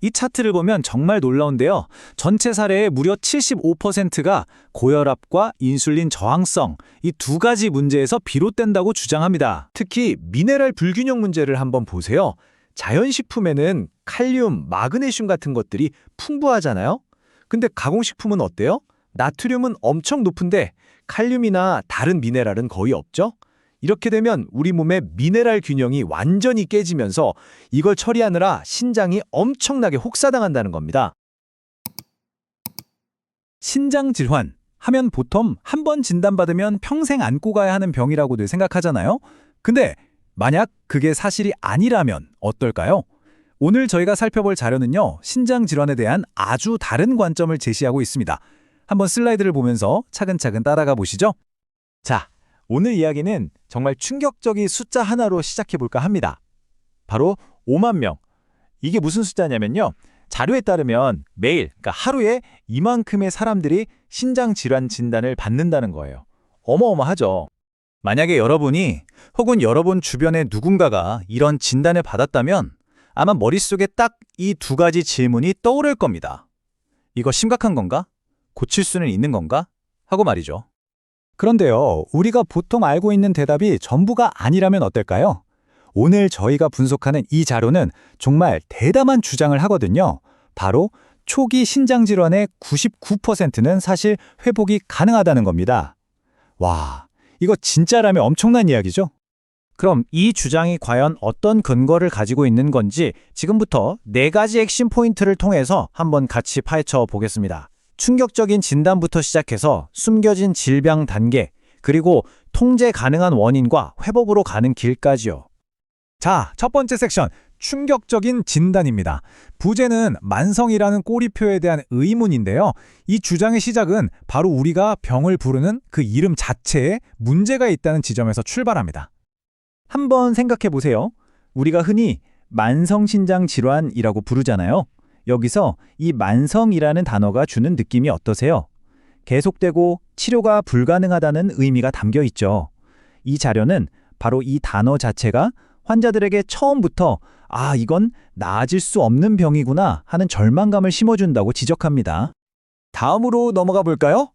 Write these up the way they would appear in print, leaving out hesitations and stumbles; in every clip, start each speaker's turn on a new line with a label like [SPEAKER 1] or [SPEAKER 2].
[SPEAKER 1] 이 차트를 보면 정말 놀라운데요. 전체 사례의 무려 75%가 고혈압과 인슐린 저항성, 이 두 가지 문제에서 비롯된다고 주장합니다.
[SPEAKER 2] 특히 미네랄 불균형 문제를 한번 보세요. 자연식품에는 칼륨, 마그네슘 같은 것들이 풍부하잖아요? 근데 가공식품은 어때요? 나트륨은 엄청 높은데 칼륨이나 다른 미네랄은 거의 없죠? 이렇게 되면 우리 몸의 미네랄 균형이 완전히 깨지면서 이걸 처리하느라 신장이 엄청나게 혹사당한다는 겁니다.
[SPEAKER 1] 신장 질환 하면 보통 한 번 진단받으면 평생 안고 가야 하는 병이라고들 생각하잖아요. 근데 만약 그게 사실이 아니라면 어떨까요? 오늘 저희가 살펴볼 자료는요, 신장 질환에 대한 아주 다른 관점을 제시하고 있습니다. 한번 슬라이드를 보면서 차근차근 따라가 보시죠.
[SPEAKER 2] 자, 오늘 이야기는 정말 충격적인 숫자 하나로 시작해볼까 합니다. 바로 5만 명. 이게 무슨 숫자냐면요. 자료에 따르면 매일, 그러니까 하루에 이만큼의 사람들이 신장 질환 진단을 받는다는 거예요. 어마어마하죠.
[SPEAKER 1] 만약에 여러분이 혹은 여러분 주변의 누군가가 이런 진단을 받았다면 아마 머릿속에 딱 이 두 가지 질문이 떠오를 겁니다. 이거 심각한 건가? 고칠 수는 있는 건가? 하고 말이죠. 그런데요, 우리가 보통 알고 있는 대답이 전부가 아니라면 어떨까요? 오늘 저희가 분석하는 이 자료는 정말 대담한 주장을 하거든요. 바로 초기 신장질환의 99%는 사실 회복이 가능하다는 겁니다. 와, 이거 진짜라면 엄청난 이야기죠? 그럼 이 주장이 과연 어떤 근거를 가지고 있는 건지 지금부터 4가지 핵심 포인트를 통해서 한번 같이 파헤쳐 보겠습니다. 충격적인 진단부터 시작해서 숨겨진 질병 단계, 그리고 통제 가능한 원인과 회복으로 가는 길까지요. 자, 첫 번째 섹션, 충격적인 진단입니다. 부제는 만성이라는 꼬리표에 대한 의문인데요. 이 주장의 시작은 바로 우리가 병을 부르는 그 이름 자체에 문제가 있다는 지점에서 출발합니다. 한번 생각해 보세요. 우리가 흔히 만성신장질환이라고 부르잖아요. 여기서 이 만성이라는 단어가 주는 느낌이 어떠세요? 계속되고 치료가 불가능하다는 의미가 담겨 있죠. 이 자료는 바로 이 단어 자체가 환자들에게 처음부터 이건 나아질 수 없는 병이구나 하는 절망감을 심어준다고 지적합니다.
[SPEAKER 2] 다음으로 넘어가 볼까요?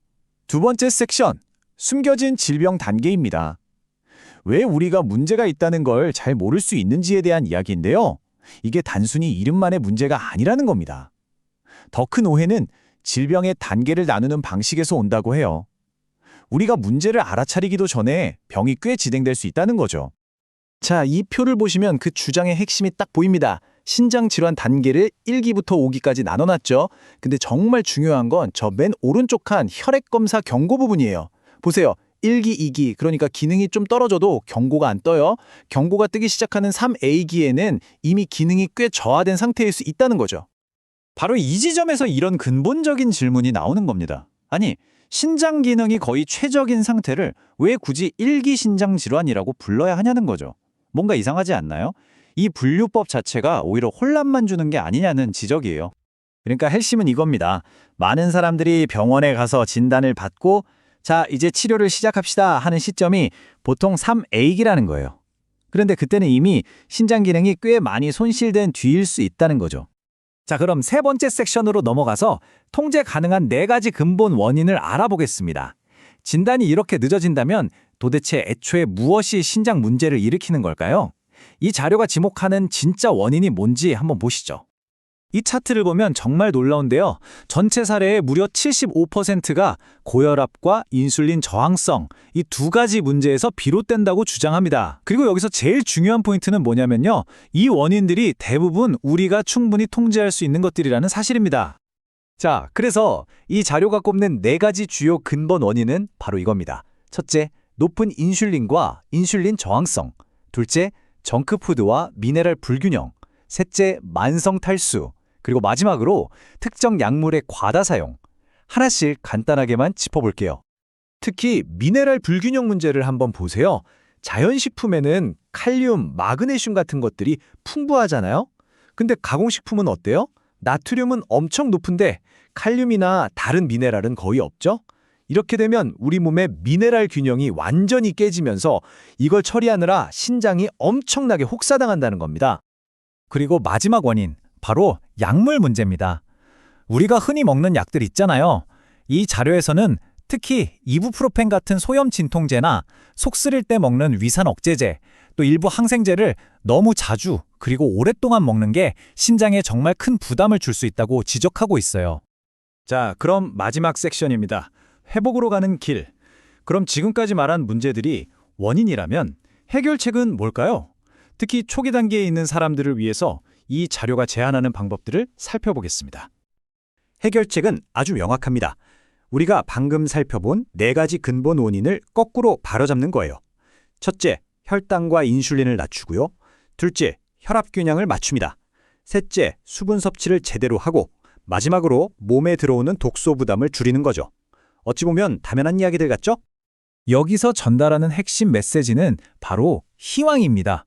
[SPEAKER 2] 두 번째 섹션, 숨겨진 질병 단계입니다. 왜 우리가 문제가 있다는 걸 잘 모를 수 있는지에 대한 이야기인데요. 이게 단순히 이름만의 문제가 아니라는 겁니다. 더 큰 오해는 질병의 단계를 나누는 방식에서 온다고 해요. 우리가 문제를 알아차리기도 전에 병이 꽤 진행될 수 있다는 거죠. 자, 이 표를 보시면 그 주장의 핵심이 딱 보입니다. 신장질환 단계를 1기부터 5기까지 나눠놨죠. 근데 정말 중요한 건 저 맨 오른쪽 칸 혈액검사 경고 부분이에요. 보세요. 1기, 2기, 그러니까 기능이 좀 떨어져도 경고가 안 떠요. 경고가 뜨기 시작하는 3A기에는 이미 기능이 꽤 저하된 상태일 수 있다는 거죠.
[SPEAKER 1] 바로 이 지점에서 이런 근본적인 질문이 나오는 겁니다. 아니, 신장 기능이 거의 최적인 상태를 왜 굳이 1기 신장 질환이라고 불러야 하냐는 거죠. 뭔가 이상하지 않나요? 이 분류법 자체가 오히려 혼란만 주는 게 아니냐는 지적이에요. 그러니까 핵심은 이겁니다. 많은 사람들이 병원에 가서 진단을 받고 자, 이제 치료를 시작합시다 하는 시점이 보통 3A기라는 거예요. 그런데 그때는 이미 신장 기능이 꽤 많이 손실된 뒤일 수 있다는 거죠. 자, 그럼 세 번째 섹션으로 넘어가서 통제 가능한 4가지 근본 원인을 알아보겠습니다. 진단이 이렇게 늦어진다면 도대체 애초에 무엇이 신장 문제를 일으키는 걸까요? 이 자료가 지목하는 진짜 원인이 뭔지 한번 보시죠. 이 차트를 보면 정말 놀라운데요. 전체 사례의 무려 75%가 고혈압과 인슐린 저항성, 이 두 가지 문제에서 비롯된다고 주장합니다. 그리고 여기서 제일 중요한 포인트는 뭐냐면요. 이 원인들이 대부분 우리가 충분히 통제할 수 있는 것들이라는 사실입니다. 자, 그래서 이 자료가 꼽는 4가지 주요 근본 원인은 바로 이겁니다. 첫째, 높은 인슐린과 인슐린 저항성. 둘째, 정크푸드와 미네랄 불균형. 셋째, 만성 탈수. 그리고 마지막으로 특정 약물의 과다 사용. 하나씩 간단하게만 짚어볼게요.
[SPEAKER 2] 특히 미네랄 불균형 문제를 한번 보세요. 자연식품에는 칼륨, 마그네슘 같은 것들이 풍부하잖아요? 근데 가공식품은 어때요? 나트륨은 엄청 높은데 칼륨이나 다른 미네랄은 거의 없죠? 이렇게 되면 우리 몸의 미네랄 균형이 완전히 깨지면서 이걸 처리하느라 신장이 엄청나게 혹사당한다는 겁니다.
[SPEAKER 1] 그리고 마지막 원인,
[SPEAKER 2] 바로 약물 문제입니다. 우리가 흔히 먹는 약들 있잖아요. 이 자료에서는 특히 이부프로펜 같은 소염 진통제나 속 쓰릴 때 먹는 위산 억제제, 또 일부 항생제를 너무 자주 그리고 오랫동안 먹는 게 신장에 정말 큰 부담을 줄 수 있다고 지적하고 있어요.
[SPEAKER 1] 자, 그럼 마지막 섹션입니다. 회복으로 가는 길. 그럼 지금까지 말한 문제들이 원인이라면 해결책은 뭘까요? 특히 초기 단계에 있는 사람들을 위해서 이 자료가 제안하는 방법들을 살펴보겠습니다. 해결책은 아주 명확합니다. 우리가 방금 살펴본 4가지 근본 원인을 거꾸로 바로잡는 거예요. 첫째, 혈당과 인슐린을 낮추고요. 둘째, 혈압 균형을 맞춥니다. 셋째, 수분 섭취를 제대로 하고 마지막으로 몸에 들어오는 독소 부담을 줄이는 거죠. 어찌 보면 당연한 이야기들 같죠?
[SPEAKER 2] 여기서 전달하는 핵심 메시지는 바로 희망입니다.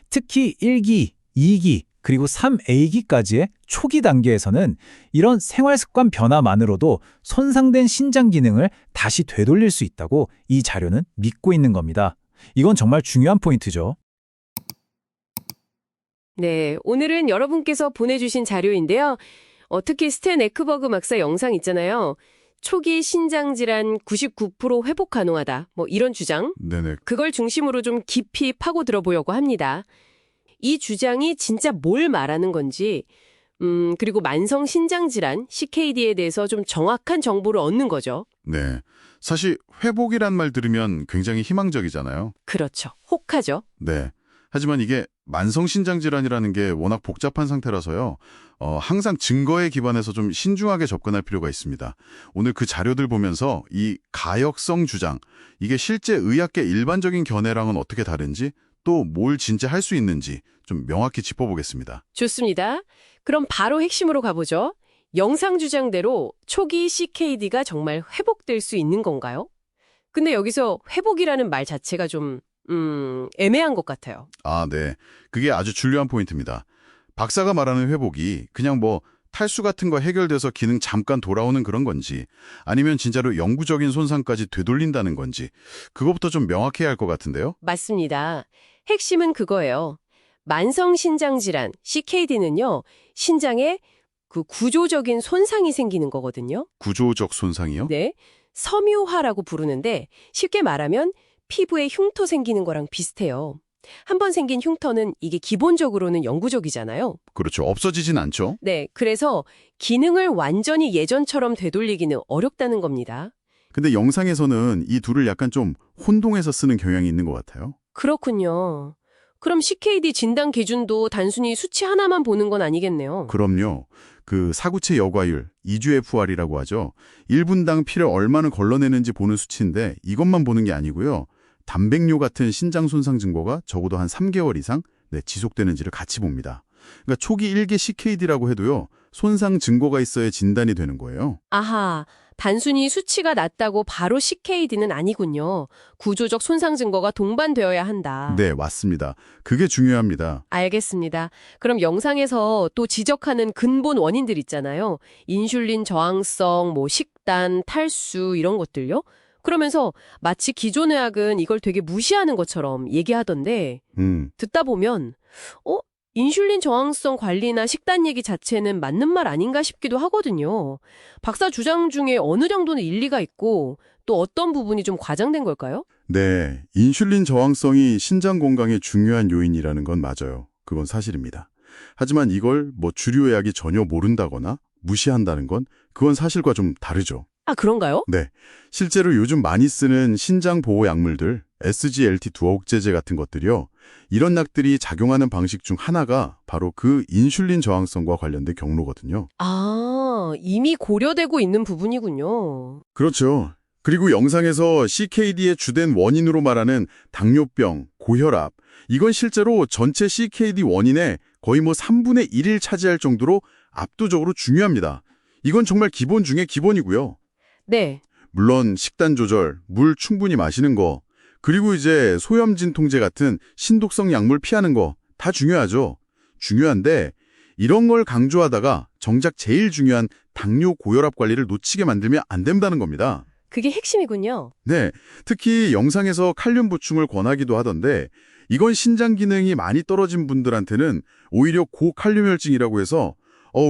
[SPEAKER 2] 특히 1기, 2기, 그리고 3A기까지의 초기 단계에서는 이런 생활습관 변화만으로도 손상된 신장 기능을 다시 되돌릴 수 있다고 이 자료는 믿고 있는 겁니다. 이건 정말 중요한 포인트죠.
[SPEAKER 3] 네, 오늘은 여러분께서 보내주신 자료인데요. 특히 스탠 에크버그 박사 영상 있잖아요. 초기 신장질환 99% 회복 가능하다. 이런 주장.
[SPEAKER 4] 네네.
[SPEAKER 3] 그걸 중심으로 좀 깊이 파고 들어보려고 합니다. 이 주장이 진짜 뭘 말하는 건지, 그리고 만성 신장질환, CKD에 대해서 좀 정확한 정보를 얻는 거죠.
[SPEAKER 4] 네. 사실 회복이란 말 들으면 굉장히 희망적이잖아요.
[SPEAKER 3] 그렇죠. 혹하죠.
[SPEAKER 4] 네. 하지만 이게 만성신장질환이라는 게 워낙 복잡한 상태라서요. 항상 증거에 기반해서 좀 신중하게 접근할 필요가 있습니다. 오늘 그 자료들 보면서 이 가역성 주장, 이게 실제 의학계 일반적인 견해랑은 어떻게 다른지, 또 뭘 진짜 할 수 있는지 좀 명확히 짚어보겠습니다.
[SPEAKER 3] 좋습니다. 그럼 바로 핵심으로 가보죠. 영상 주장대로 초기 CKD가 정말 회복될 수 있는 건가요? 근데 여기서 회복이라는 말 자체가 좀 애매한 것 같아요.
[SPEAKER 4] 아, 네. 그게 아주 중요한 포인트입니다. 박사가 말하는 회복이 그냥 탈수 같은 거 해결돼서 기능 잠깐 돌아오는 그런 건지, 아니면 진짜로 영구적인 손상까지 되돌린다는 건지, 그것부터 좀 명확해야 할 것 같은데요?
[SPEAKER 3] 맞습니다. 핵심은 그거예요. 만성신장질환, CKD는요, 신장에 그 구조적인 손상이 생기는 거거든요.
[SPEAKER 4] 구조적 손상이요?
[SPEAKER 3] 네. 섬유화라고 부르는데 쉽게 말하면 피부에 흉터 생기는 거랑 비슷해요. 한 번 생긴 흉터는 이게 기본적으로는 영구적이잖아요.
[SPEAKER 4] 그렇죠. 없어지진 않죠.
[SPEAKER 3] 네. 그래서 기능을 완전히 예전처럼 되돌리기는 어렵다는 겁니다.
[SPEAKER 4] 근데 영상에서는 이 둘을 약간 좀 혼동해서 쓰는 경향이 있는 것 같아요.
[SPEAKER 3] 그렇군요. 그럼 CKD 진단 기준도 단순히 수치 하나만 보는 건 아니겠네요.
[SPEAKER 4] 그럼요. 그 사구체 여과율, EGFR이라고 하죠. 1분당 피를 얼마나 걸러내는지 보는 수치인데 이것만 보는 게 아니고요. 단백뇨 같은 신장 손상 증거가 적어도 한 3개월 이상 지속되는지를 같이 봅니다. 그러니까 초기 1기 CKD라고 해도요. 손상 증거가 있어야 진단이 되는 거예요.
[SPEAKER 3] 아하, 단순히 수치가 낮다고 바로 CKD는 아니군요. 구조적 손상 증거가 동반되어야 한다.
[SPEAKER 4] 네, 맞습니다. 그게 중요합니다.
[SPEAKER 3] 알겠습니다. 그럼 영상에서 또 지적하는 근본 원인들 있잖아요. 인슐린 저항성, 식단, 탈수 이런 것들요. 그러면서 마치 기존 의학은 이걸 되게 무시하는 것처럼 얘기하던데 듣다 보면 인슐린 저항성 관리나 식단 얘기 자체는 맞는 말 아닌가 싶기도 하거든요. 박사 주장 중에 어느 정도는 일리가 있고 또 어떤 부분이 좀 과장된 걸까요?
[SPEAKER 4] 네, 인슐린 저항성이 신장 건강에 중요한 요인이라는 건 맞아요. 그건 사실입니다. 하지만 이걸 주류의학이 전혀 모른다거나 무시한다는 건 그건 사실과 좀 다르죠.
[SPEAKER 3] 아, 그런가요?
[SPEAKER 4] 네, 실제로 요즘 많이 쓰는 신장 보호 약물들, SGLT2 억제제 같은 것들이요. 이런 약들이 작용하는 방식 중 하나가 바로 그 인슐린 저항성과 관련된 경로거든요.
[SPEAKER 3] 아, 이미 고려되고 있는 부분이군요.
[SPEAKER 4] 그렇죠. 그리고 영상에서 CKD의 주된 원인으로 말하는 당뇨병, 고혈압, 이건 실제로 전체 CKD 원인의 거의 3분의 1을 차지할 정도로 압도적으로 중요합니다. 이건 정말 기본 중에 기본이고요.
[SPEAKER 3] 네.
[SPEAKER 4] 물론 식단 조절, 물 충분히 마시는 거, 그리고 이제 소염 진통제 같은 신독성 약물 피하는 거 다 중요하죠. 중요한데 이런 걸 강조하다가 정작 제일 중요한 당뇨 고혈압 관리를 놓치게 만들면 안 된다는 겁니다.
[SPEAKER 3] 그게 핵심이군요.
[SPEAKER 4] 네, 특히 영상에서 칼륨 보충을 권하기도 하던데 이건 신장 기능이 많이 떨어진 분들한테는 오히려 고칼륨혈증이라고 해서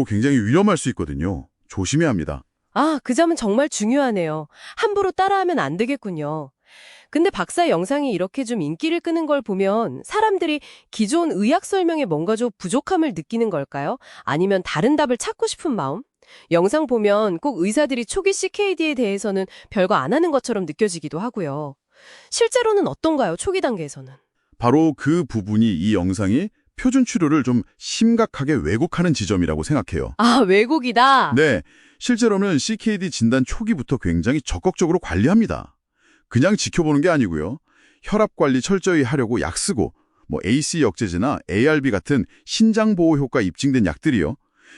[SPEAKER 4] 굉장히 위험할 수 있거든요. 조심해야 합니다.
[SPEAKER 3] 아, 그 점은 정말 중요하네요. 함부로 따라하면 안 되겠군요. 근데 박사의 영상이 이렇게 좀 인기를 끄는 걸 보면 사람들이 기존 의학 설명에 뭔가 좀 부족함을 느끼는 걸까요? 아니면 다른 답을 찾고 싶은 마음? 영상 보면 꼭 의사들이 초기 CKD에 대해서는 별거 안 하는 것처럼 느껴지기도 하고요. 실제로는 어떤가요? 초기 단계에서는.
[SPEAKER 4] 바로 그 부분이 이 영상이 표준 치료를 좀 심각하게 왜곡하는 지점이라고 생각해요.
[SPEAKER 3] 아, 왜곡이다.
[SPEAKER 4] 네, 실제로는 CKD 진단 초기부터 굉장히 적극적으로 관리합니다. 그냥 지켜보는 게 아니고요. 혈압 관리 철저히 하려고 약 쓰고 AC 역제제나 ARB 같은 신장 보호 효과 입증된 약들이요.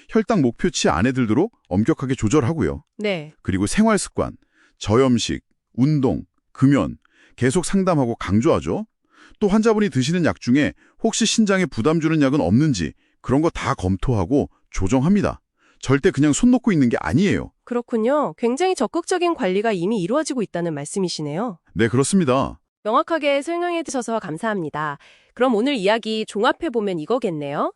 [SPEAKER 4] 혈당 목표치 안에 들도록 엄격하게 조절하고요.
[SPEAKER 3] 네.
[SPEAKER 4] 그리고 생활 습관, 저염식, 운동, 금연 계속 상담하고 강조하죠. 또 환자분이 드시는 약 중에 혹시 신장에 부담 주는 약은 없는지 그런 거 다 검토하고 조정합니다. 절대 그냥 손 놓고 있는 게 아니에요.
[SPEAKER 3] 그렇군요. 굉장히 적극적인 관리가 이미 이루어지고 있다는 말씀이시네요.
[SPEAKER 4] 네, 그렇습니다.
[SPEAKER 3] 명확하게 설명해 주셔서 감사합니다. 그럼 오늘 이야기 종합해보면 이거겠네요.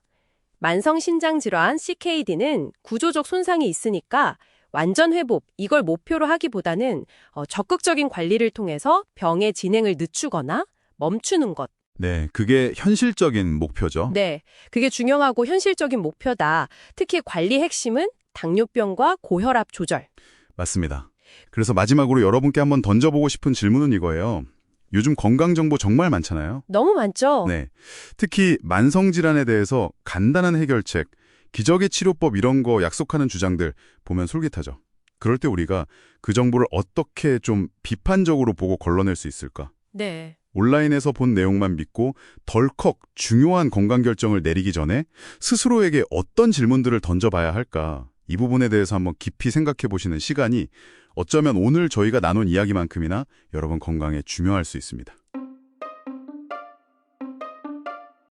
[SPEAKER 3] 만성신장질환 CKD는 구조적 손상이 있으니까 완전 회복, 이걸 목표로 하기보다는 적극적인 관리를 통해서 병의 진행을 늦추거나 멈추는 것.
[SPEAKER 4] 네, 그게 현실적인 목표죠.
[SPEAKER 3] 네, 그게 중요하고 현실적인 목표다. 특히 관리 핵심은 당뇨병과 고혈압 조절.
[SPEAKER 4] 맞습니다. 그래서 마지막으로 여러분께 한번 던져보고 싶은 질문은 이거예요. 요즘 건강 정보 정말 많잖아요.
[SPEAKER 3] 너무 많죠?
[SPEAKER 4] 네, 특히 만성질환에 대해서 간단한 해결책, 기적의 치료법 이런 거 약속하는 주장들 보면 솔깃하죠. 그럴 때 우리가 그 정보를 어떻게 좀 비판적으로 보고 걸러낼 수 있을까?
[SPEAKER 3] 네.
[SPEAKER 4] 온라인에서 본 내용만 믿고 덜컥 중요한 건강 결정을 내리기 전에 스스로에게 어떤 질문들을 던져봐야 할까? 이 부분에 대해서 한번 깊이 생각해 보시는 시간이 어쩌면 오늘 저희가 나눈 이야기만큼이나 여러분 건강에 중요할 수 있습니다.